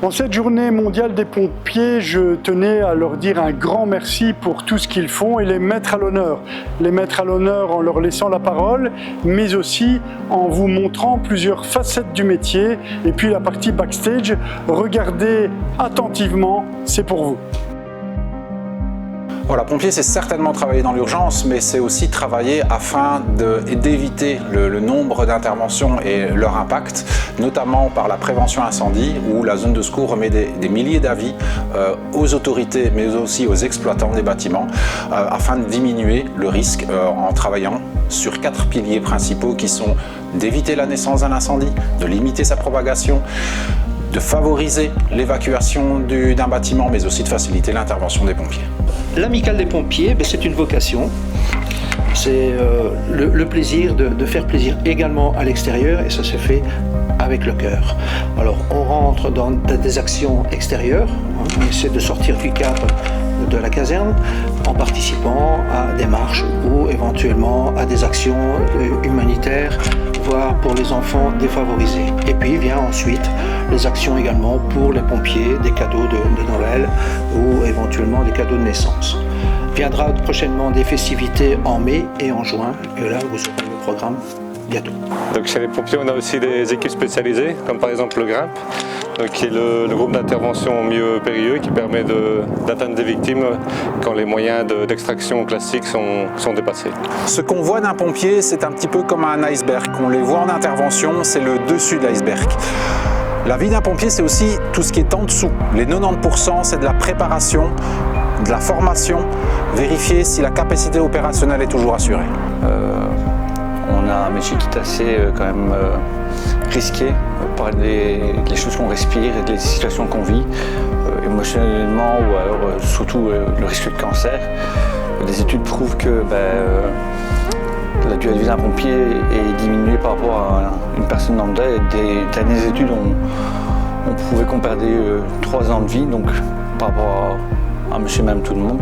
En cette journée mondiale des pompiers, je tenais à leur dire un grand merci pour tout ce qu'ils font et les mettre à l'honneur. Les mettre à l'honneur en leur laissant la parole, mais aussi en vous montrant plusieurs facettes du métier. Et puis la partie backstage, regardez attentivement, c'est pour vous. Voilà, pompier, c'est certainement travailler dans l'urgence, mais c'est aussi travailler afin d'éviter le nombre d'interventions et leur impact, notamment par la prévention incendie, où la zone de secours remet des milliers d'avis aux autorités, mais aussi aux exploitants des bâtiments, afin de diminuer le risque en travaillant sur 4 piliers principaux qui sont d'éviter la naissance d'un incendie, de limiter sa propagation, de favoriser l'évacuation d'un bâtiment, mais aussi de faciliter l'intervention des pompiers. L'amicale des pompiers, c'est une vocation. C'est le plaisir de faire plaisir également à l'extérieur, et ça se fait avec le cœur. Alors on rentre dans des actions extérieures, on essaie de sortir du cadre de la caserne en participant à des marches ou éventuellement à des actions humanitaires, voire pour les enfants défavorisés. Et puis vient ensuite les actions également pour les pompiers, des cadeaux de Noël ou éventuellement des cadeaux de naissance. Viendra prochainement des festivités en mai et en juin, et là vous aurez le programme bientôt. Donc chez les pompiers, on a aussi des équipes spécialisées, comme par exemple le GRIMP, qui est le groupe d'intervention au milieu périlleux qui permet d'atteindre des victimes quand les moyens d'extraction classiques sont dépassés. Ce qu'on voit d'un pompier, c'est un petit peu comme un iceberg. On les voit en intervention, c'est le dessus de l'iceberg. La vie d'un pompier, c'est aussi tout ce qui est en dessous. Les 90%, c'est de la préparation, de la formation, vérifier si la capacité opérationnelle est toujours assurée. On a un métier qui est assez quand même risqué par les choses qu'on respire et les situations qu'on vit, émotionnellement ou alors surtout le risque de cancer. Des études prouvent que la durée de vie d'un pompier est diminuée par rapport à une personne lambda. Des dernières études ont prouvé qu'on perdait 3 ans de vie, donc par rapport à monsieur et madame tout le monde.